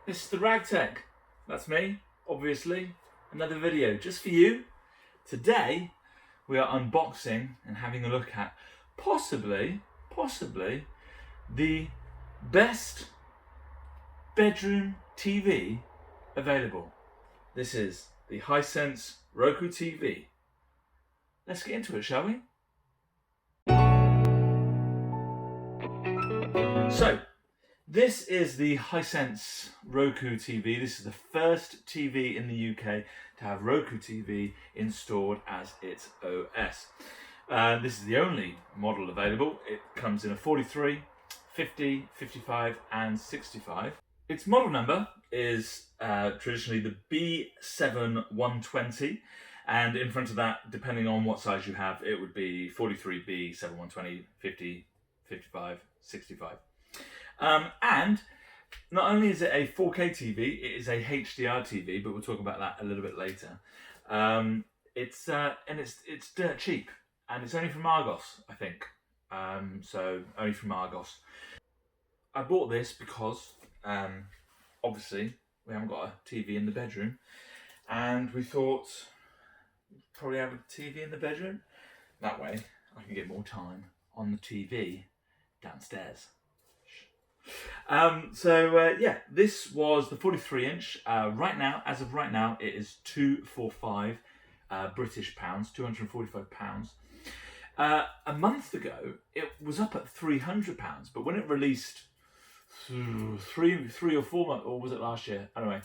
This is the Ragtech. That's me, obviously. Another video just for you. Today, we are unboxing and having a look at possibly the best bedroom TV available. This is the Hisense Roku TV. Let's get into it, shall we? So, this is the Hisense Roku TV. This is the first TV in the UK to have Roku TV installed as its OS. This is the only model available. It comes in a 43, 50, 55 and 65. Its model number is traditionally the B7120, and in front of that, depending on what size you have, it would be 43B, 7120, 50, 55, 65. And not only is it a 4K TV, it is a HDR TV, but we'll talk about that a little bit later. It's dirt cheap, and it's only from Argos, I think. So only from Argos. I bought this because obviously we haven't got a TV in the bedroom, and we thought we'd probably have a TV in the bedroom. That way I can get more time on the TV downstairs. Yeah, this was the 43-inch. Right now, as of right now, it is 245 British pounds, £245. A month ago, it was up at £300, but when it released three or 4 months, or was it last year? Anyway,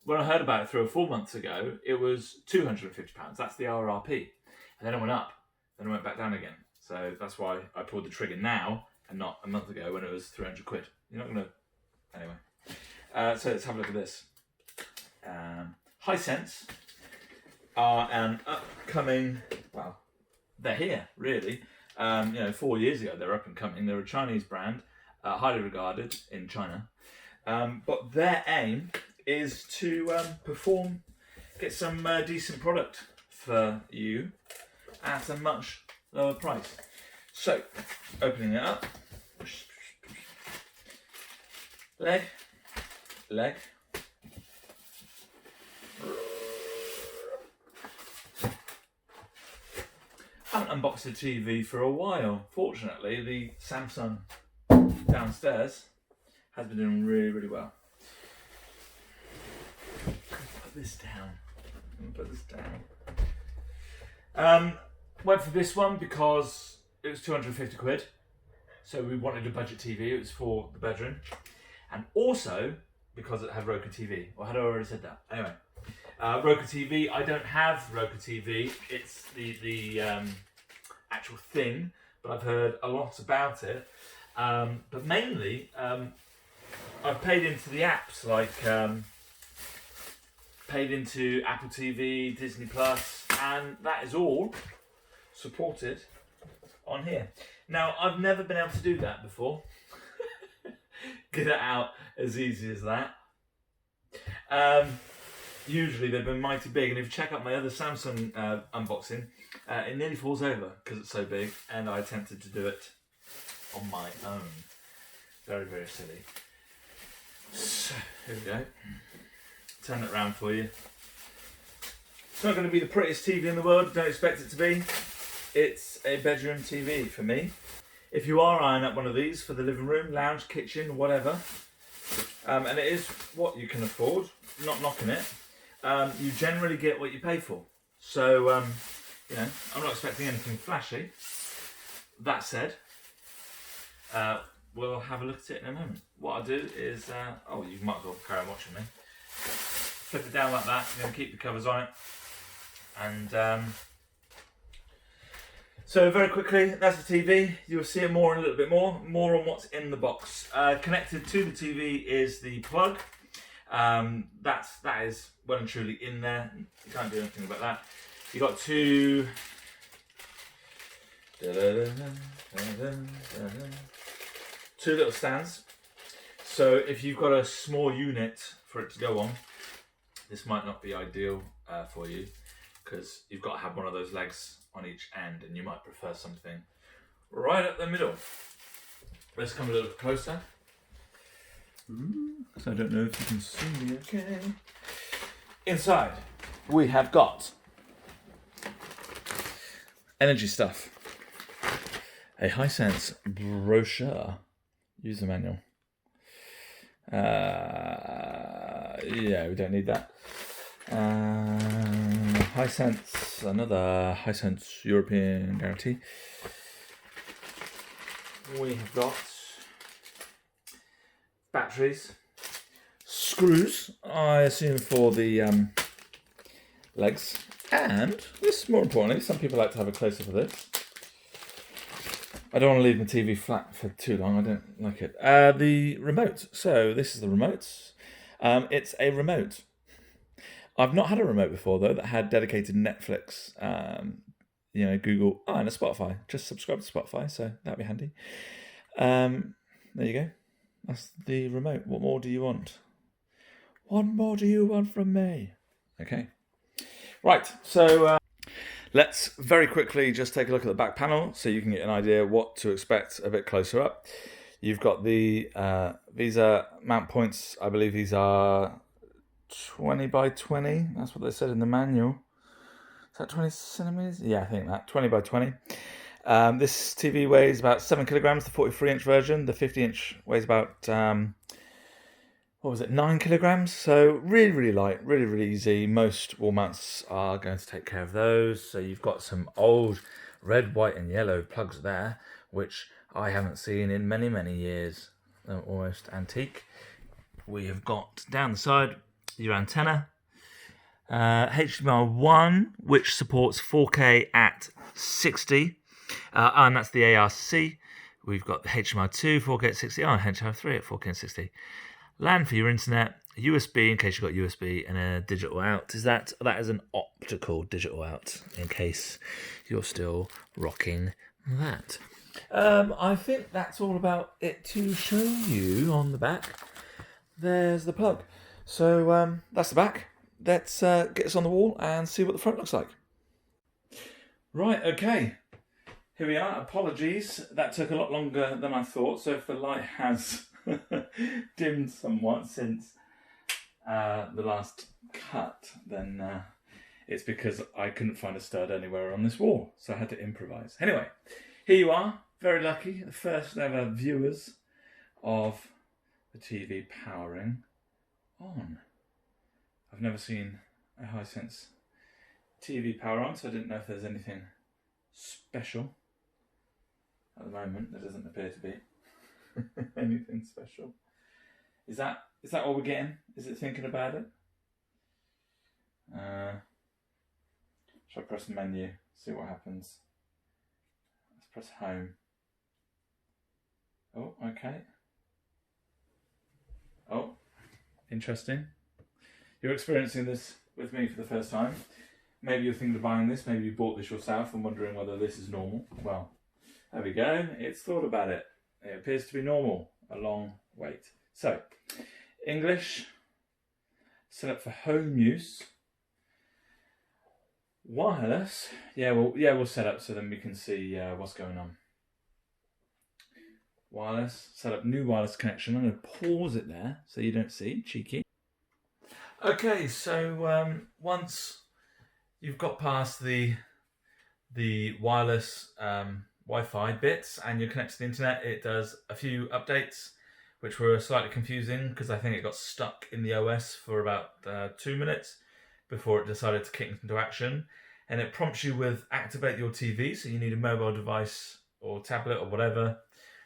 when I heard about it 3 or 4 months ago, it was £250. That's the RRP, and then it went up, then it went back down again. So that's why I pulled the trigger now and not a month ago when it was 300 quid. You're not going to... Anyway. So let's have a look at this. Hisense are an upcoming... Well, they're here, really. 4 years ago, they're up and coming. They're a Chinese brand, highly regarded in China. But their aim is to get some decent product for you at a much lower price. So, opening it up. Leg. I haven't unboxed a TV for a while. Fortunately, the Samsung downstairs has been doing really, really well. Put this down. Went for this one because it was 250 quid. So we wanted a budget TV. It was for the bedroom. And also because it had Roku TV. Or had I already said that? Anyway, Roku TV. I don't have Roku TV. It's the actual thing, but I've heard a lot about it. But mainly, I've paid into the apps, like paid into Apple TV, Disney Plus, and that is all supported on here. Now, I've never been able to do that before. Get it out as easy as that. Usually they've been mighty big, and if you check out my other Samsung unboxing, it nearly falls over because it's so big, and I attempted to do it on my own. Very, very silly. So, here we go. Turn it around for you. It's not going to be the prettiest TV in the world, don't expect it to be. It's a bedroom TV for me. If you are eyeing up one of these for the living room, lounge, kitchen, whatever, and it is what you can afford, not knocking it, you generally get what you pay for. So, I'm not expecting anything flashy. That said, we'll have a look at it in a moment. What I'll do is, you might as well carry on watching me. Flip it down like that, I'm going to keep the covers on it. And, so very quickly, that's the TV. You'll see it more in a little bit more on what's in the box. Connected to the TV is the plug. That is well and truly in there. You can't do anything about that. You got two little stands. So if you've got a small unit for it to go on, this might not be ideal for you, because you've got to have one of those legs on each end, and you might prefer something right up the middle. Let's come a little closer. So I don't know if you can see me okay. Inside, we have got energy stuff. A Hisense brochure. User manual. Yeah, we don't need that. Hisense, another Hisense European guarantee. We have got batteries, screws, I assume for the legs, and this, more importantly, some people like to have a close-up of this. I don't want to leave my TV flat for too long, I don't like it. The remote, so this is the remote. It's a remote. I've not had a remote before though that had dedicated Netflix, Google, and a Spotify. Just subscribe to Spotify, so that'd be handy. There you go. That's the remote. What more do you want? What more do you want from me? Okay. Right, so let's very quickly just take a look at the back panel so you can get an idea what to expect a bit closer up. You've got the Visa mount points. I believe these are 20 by 20. That's what they said in the manual. Is that 20 centimeters? Yeah, I think that. 20 by 20. This TV weighs about 7 kilograms, the 43-inch version. The 50-inch weighs about, 9 kilograms. So really, really light, really, really easy. Most wall mounts are going to take care of those. So you've got some old red, white, and yellow plugs there, which I haven't seen in many, many years. They're almost antique. We have got down the side your antenna. HDMI 1, which supports 4K at 60, and that's the ARC. We've got the HDMI 2, 4K at 60, and HDMI 3 at 4K at 60. LAN for your internet, USB in case you've got USB, and a digital out. That is an optical digital out in case you're still rocking that. I think that's all about it to show you on the back. There's the plug. So that's the back. Let's get this on the wall and see what the front looks like. Right, okay. Here we are. Apologies. That took a lot longer than I thought. So if the light has dimmed somewhat since the last cut, then it's because I couldn't find a stud anywhere on this wall. So I had to improvise. Anyway, here you are. Very lucky. The first ever viewers of the TV powering on. I've never seen a Hisense TV power on, so I didn't know if there's anything special. At the moment, there doesn't appear to be anything special. Is that all we're getting? Is it thinking about it? Shall I press menu? See what happens. Let's press home. Oh, okay. Oh, interesting. You're experiencing this with me for the first time. Maybe you're thinking of buying this. Maybe you bought this yourself and wondering whether this is normal. Well, there we go. It's thought about it. It appears to be normal. A long wait. So, English. Set up for home use. Wireless. We'll set up so then we can see what's going on. Wireless. Set up new wireless connection. I'm going to pause it there so you don't see. Cheeky. Okay, so once you've got past the wireless Wi-Fi bits and you're connected to the internet, it does a few updates which were slightly confusing because I think it got stuck in the OS for about 2 minutes before it decided to kick into action. And it prompts you with activate your TV, so you need a mobile device or tablet or whatever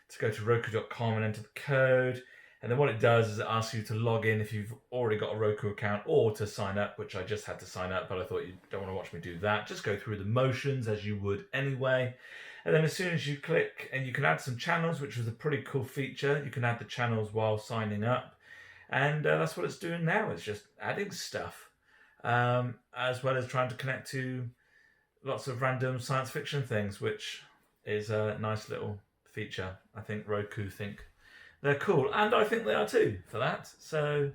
to go to Roku.com and enter the code. And then what it does is it asks you to log in if you've already got a Roku account or to sign up, which I just had to sign up, but I thought you don't want to watch me do that. Just go through the motions as you would anyway. And then as soon as you click, and you can add some channels, which was a pretty cool feature. You can add the channels while signing up. And that's what it's doing now. It's just adding stuff, as well as trying to connect to lots of random science fiction things, which is a nice little feature. I think Roku think they're cool, and I think they are too for that. So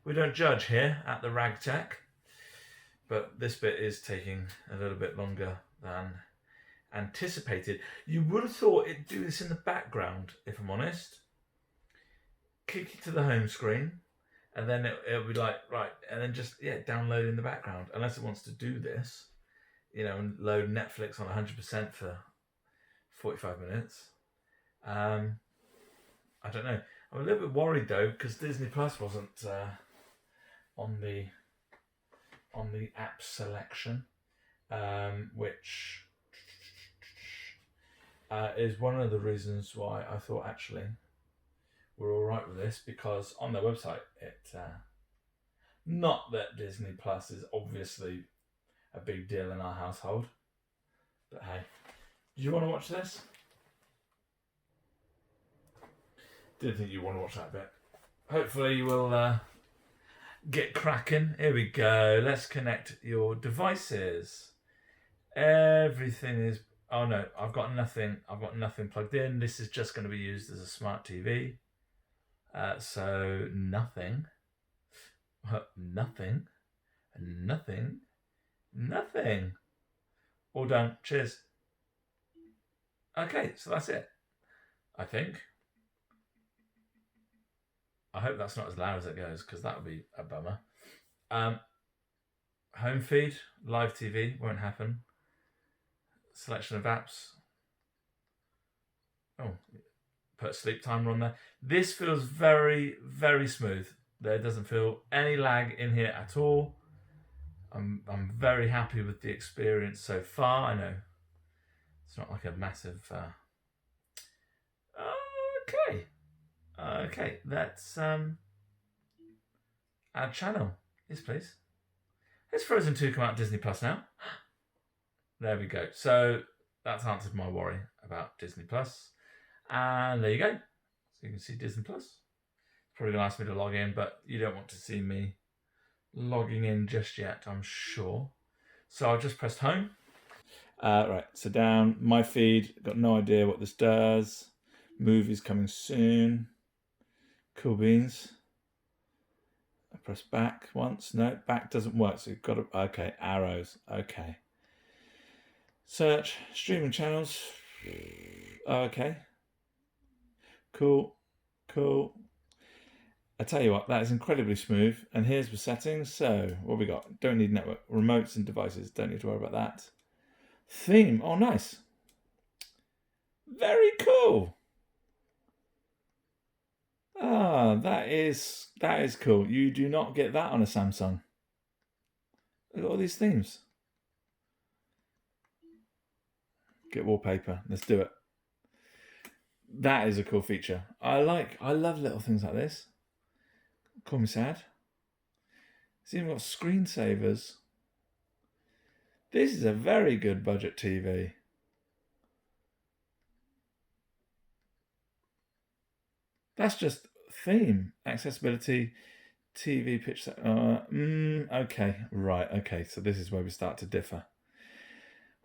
we don't judge here at the Rag Tech, but this bit is taking a little bit longer than anticipated. You would have thought it'd do this in the background, if I'm honest. kick you to the home screen, and then it'll be like, right, and then just, download in the background. Unless it wants to do this, and load Netflix on 100% for 45 minutes. I don't know. I'm a little bit worried though, because Disney Plus wasn't on the app selection, which is one of the reasons why I thought actually we're all right with this, because on their website not that Disney Plus is obviously a big deal in our household, but hey, do you want to watch this? Didn't think you want to watch that bit. Hopefully you will get cracking. Here we go. Let's connect your devices. Everything is... Oh no, I've got nothing plugged in. This is just going to be used as a smart TV. So nothing. Nothing. All done. Cheers. Okay, so that's it. I think. I hope that's not as loud as it goes, because that would be a bummer. Home feed, live TV, won't happen. Selection of apps. Oh, put sleep timer on there. This feels very, very smooth. There doesn't feel any lag in here at all. I'm very happy with the experience so far. I know it's not like a massive... Okay, let's add channel. Yes, please. Is Frozen 2 come out on Disney Plus now? There we go. So that's answered my worry about Disney Plus. And there you go. So you can see Disney Plus. It's probably going to ask me to log in, but you don't want to see me logging in just yet, I'm sure. So I've just pressed home. Right, so down, my feed. Got no idea what this does. Movies coming soon. Cool beans. I press back once. No, back doesn't work. So you've got to... Okay, arrows. Okay. Search. Streaming channels. Okay. Cool. I tell you what, that is incredibly smooth. And here's the settings. So, what we got? Don't need network. Remotes and devices. Don't need to worry about that. Theme. Oh, nice. Very cool. Ah, that is cool. You do not get that on a Samsung. Look at all these themes. Get wallpaper. Let's do it. That is a cool feature. I love little things like this. Call me sad. It's even got screensavers. This is a very good budget TV. That's just theme. Accessibility, TV pitch. Okay, right. Okay, so this is where we start to differ.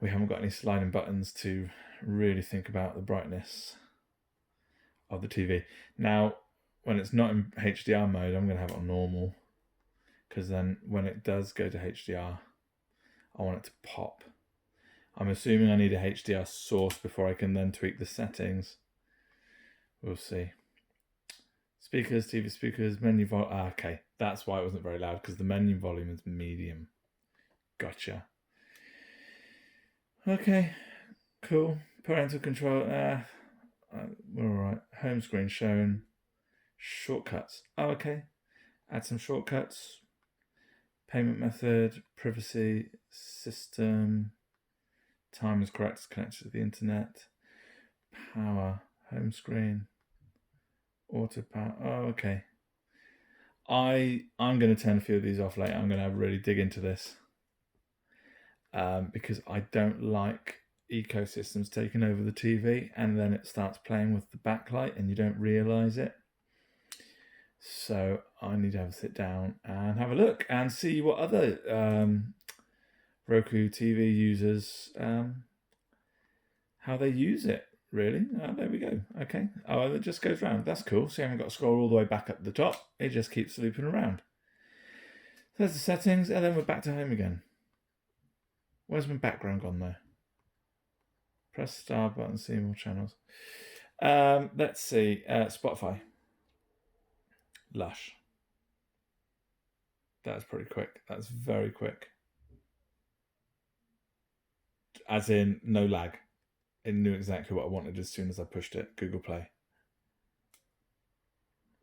We haven't got any sliding buttons to really think about the brightness of the TV. Now, when it's not in HDR mode, I'm going to have it on normal, because then when it does go to HDR, I want it to pop. I'm assuming I need a HDR source before I can then tweak the settings. We'll see. Speakers, TV speakers, menu volume. Okay, that's why it wasn't very loud, because the menu volume is medium. Gotcha. Okay, cool. Parental control. We're all right. Home screen shown. Shortcuts. Oh, okay. Add some shortcuts. Payment method, privacy, system. Time is correct. It's connected to the internet. Power, home screen. Auto power. Oh, okay. I'm going to turn a few of these off later. I'm going to really dig into this. Because I don't like ecosystems taking over the TV, and then it starts playing with the backlight and you don't realise it. So I need to have a sit down and have a look and see what other Roku TV users, how they use it, really. There we go. Okay. Oh, it just goes round. That's cool. So you haven't got to scroll all the way back up the top. It just keeps looping around. So there's the settings, and then we're back to home again. Where's my background gone though? Press start button, see more channels. Let's see. Spotify. lush. That's pretty quick. That's very quick. As in, no lag. It knew exactly what I wanted as soon as I pushed it. Google Play.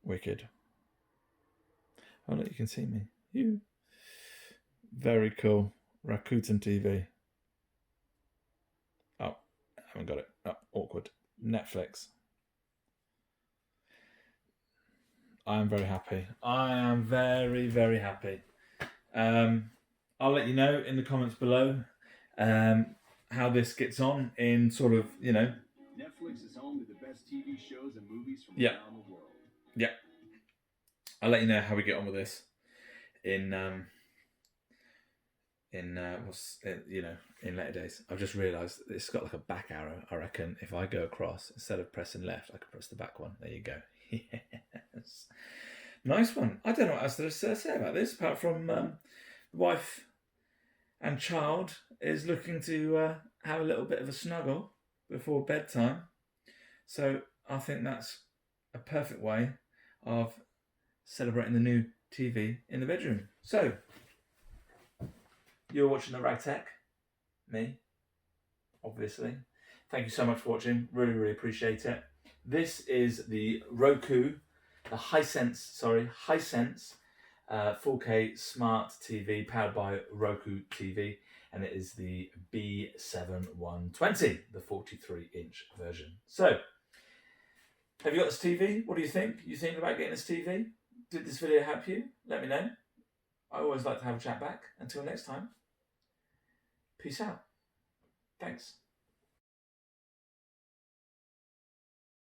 Wicked. Oh, look, you can see me. You. Very cool. Rakuten TV. Oh, I haven't got it. Oh, awkward. Netflix. I am very happy. I am very, very happy. I'll let you know in the comments below how this gets on in sort of, you know. Netflix is home to the best TV shows and movies from Yeah. around the world. Yeah. I'll let you know how we get on with this in later days. I've just realised it's got like a back arrow. I reckon if I go across, instead of pressing left, I could press the back one. There you go. Yes. Nice one. I don't know what else to say about this, apart from the wife and child is looking to have a little bit of a snuggle before bedtime. So I think that's a perfect way of celebrating the new TV in the bedroom. So, you're watching the Ragtech, me, obviously. Thank you so much for watching. Really, really appreciate it. This is the Roku, the Hisense 4K smart TV powered by Roku TV, and it is the B7120, the 43-inch version. So, have you got this TV? What do you think? You think about getting this TV? Did this video help you? Let me know. I always like to have a chat back. Until next time, peace out. Thanks.